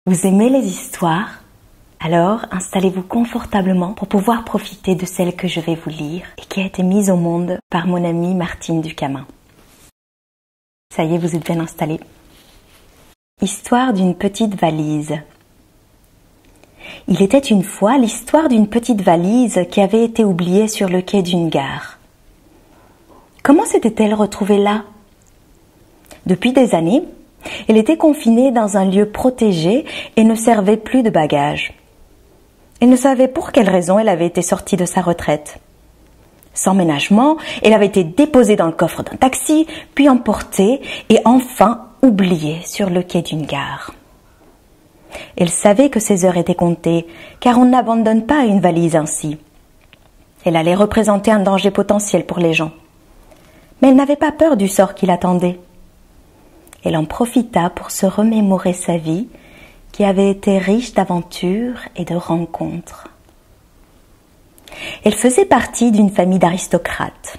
Vous aimez les histoires? Alors installez-vous confortablement pour pouvoir profiter de celle que je vais vous lire et qui a été mise au monde par mon amie Martine Ducamin. Ça y est, vous êtes bien installés. Histoire d'une petite valise. Il était une fois l'histoire d'une petite valise qui avait été oubliée sur le quai d'une gare. Comment s'était-elle retrouvée là? Depuis des années, elle était confinée dans un lieu protégé et ne servait plus de bagages. Elle ne savait pour quelle raison elle avait été sortie de sa retraite. Sans ménagement, elle avait été déposée dans le coffre d'un taxi, puis emportée et enfin oubliée sur le quai d'une gare. Elle savait que ses heures étaient comptées, car on n'abandonne pas une valise ainsi. Elle allait représenter un danger potentiel pour les gens. Mais elle n'avait pas peur du sort qui l'attendait. Elle en profita pour se remémorer sa vie, qui avait été riche d'aventures et de rencontres. Elle faisait partie d'une famille d'aristocrates,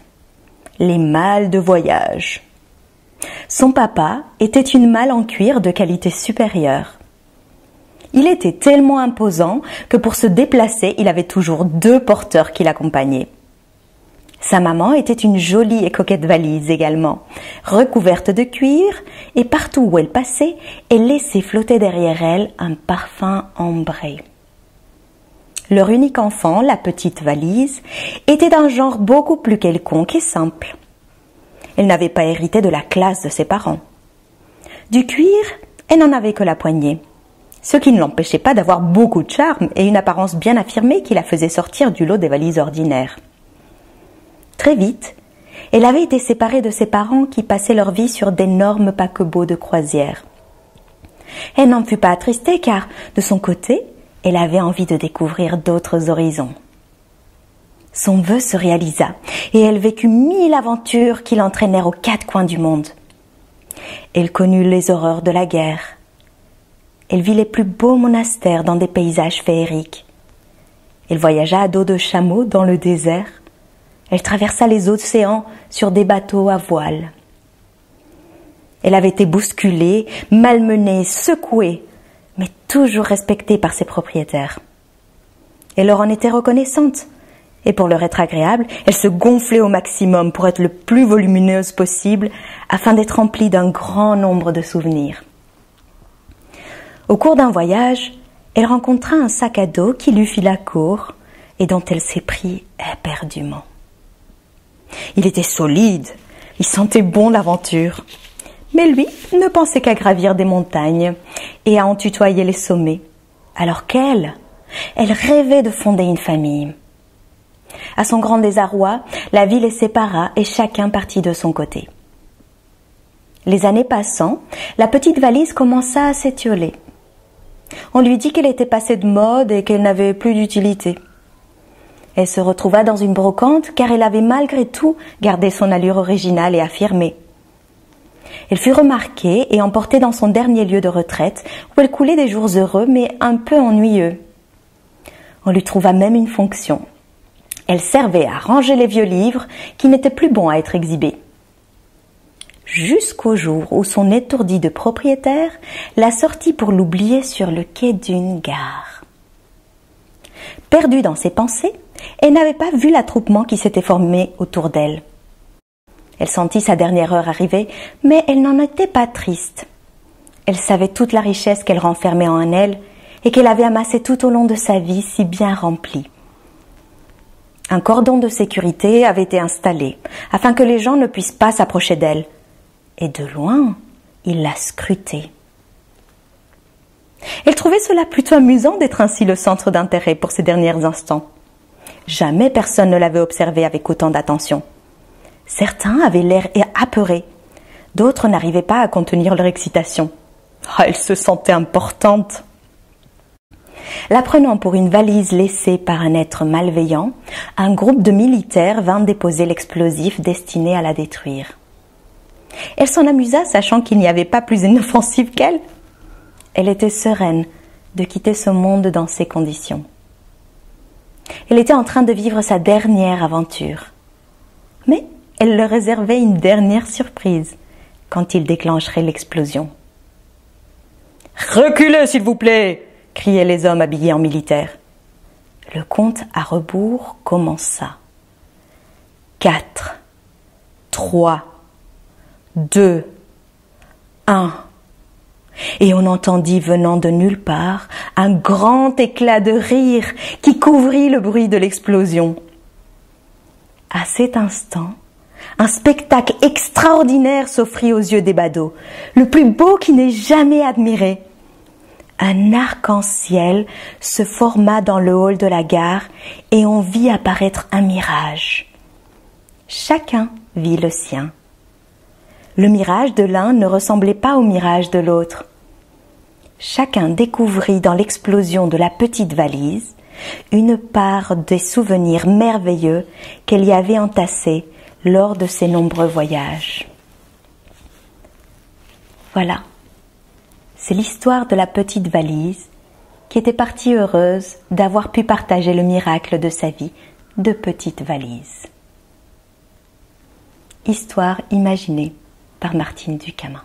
les malles de voyage. Son papa était une malle en cuir de qualité supérieure. Il était tellement imposant que pour se déplacer, il avait toujours 2 porteurs qui l'accompagnaient. Sa maman était une jolie et coquette valise également, recouverte de cuir, et partout où elle passait, elle laissait flotter derrière elle un parfum ambré. Leur unique enfant, la petite valise, était d'un genre beaucoup plus quelconque et simple. Elle n'avait pas hérité de la classe de ses parents. Du cuir, elle n'en avait que la poignée, ce qui ne l'empêchait pas d'avoir beaucoup de charme et une apparence bien affirmée qui la faisait sortir du lot des valises ordinaires. Très vite, elle avait été séparée de ses parents qui passaient leur vie sur d'énormes paquebots de croisière. Elle n'en fut pas attristée car, de son côté, elle avait envie de découvrir d'autres horizons. Son vœu se réalisa et elle vécut 1000 aventures qui l'entraînèrent aux 4 coins du monde. Elle connut les horreurs de la guerre. Elle vit les plus beaux monastères dans des paysages féeriques. Elle voyagea à dos de chameau dans le désert. Elle traversa les océans sur des bateaux à voile. Elle avait été bousculée, malmenée, secouée, mais toujours respectée par ses propriétaires. Elle leur en était reconnaissante, et pour leur être agréable, elle se gonflait au maximum pour être le plus volumineuse possible afin d'être remplie d'un grand nombre de souvenirs. Au cours d'un voyage, elle rencontra un sac à dos qui lui fit la cour et dont elle s'éprit éperdument. Il était solide, il sentait bon l'aventure. Mais lui ne pensait qu'à gravir des montagnes et à en tutoyer les sommets. Alors qu'elle rêvait de fonder une famille. À son grand désarroi, la vie les sépara et chacun partit de son côté. Les années passant, la petite valise commença à s'étioler. On lui dit qu'elle était passée de mode et qu'elle n'avait plus d'utilité. Elle se retrouva dans une brocante car elle avait malgré tout gardé son allure originale et affirmée. Elle fut remarquée et emportée dans son dernier lieu de retraite où elle coulait des jours heureux mais un peu ennuyeux. On lui trouva même une fonction. Elle servait à ranger les vieux livres qui n'étaient plus bons à être exhibés. Jusqu'au jour où son étourdi de propriétaire la sortit pour l'oublier sur le quai d'une gare. Perdue dans ses pensées, elle n'avait pas vu l'attroupement qui s'était formé autour d'elle. Elle sentit sa dernière heure arriver, mais elle n'en était pas triste. Elle savait toute la richesse qu'elle renfermait en elle et qu'elle avait amassée tout au long de sa vie si bien remplie. Un cordon de sécurité avait été installé afin que les gens ne puissent pas s'approcher d'elle. Et de loin, il la scrutait. Elle trouvait cela plutôt amusant d'être ainsi le centre d'intérêt pour ses derniers instants. Jamais personne ne l'avait observée avec autant d'attention. Certains avaient l'air apeurés, d'autres n'arrivaient pas à contenir leur excitation. Elle se sentait importante. La prenant pour une valise laissée par un être malveillant, un groupe de militaires vint déposer l'explosif destiné à la détruire. Elle s'en amusa, sachant qu'il n'y avait pas plus inoffensif qu'elle. Elle était sereine de quitter ce monde dans ces conditions. Elle était en train de vivre sa dernière aventure. Mais elle leur réservait une dernière surprise quand il déclencherait l'explosion. « Reculez, s'il vous plaît !» criaient les hommes habillés en militaire. Le compte à rebours commença. 4, 3, 2, 1. Et on entendit venant de nulle part un grand éclat de rire qui couvrit le bruit de l'explosion. À cet instant, un spectacle extraordinaire s'offrit aux yeux des badauds, le plus beau qui n'ait jamais admiré. Un arc-en-ciel se forma dans le hall de la gare et on vit apparaître un mirage. Chacun vit le sien. Le mirage de l'un ne ressemblait pas au mirage de l'autre. Chacun découvrit dans l'explosion de la petite valise une part des souvenirs merveilleux qu'elle y avait entassés lors de ses nombreux voyages. Voilà, c'est l'histoire de la petite valise qui était partie heureuse d'avoir pu partager le miracle de sa vie de petite valise. Histoire imaginée par Martine Ducamin.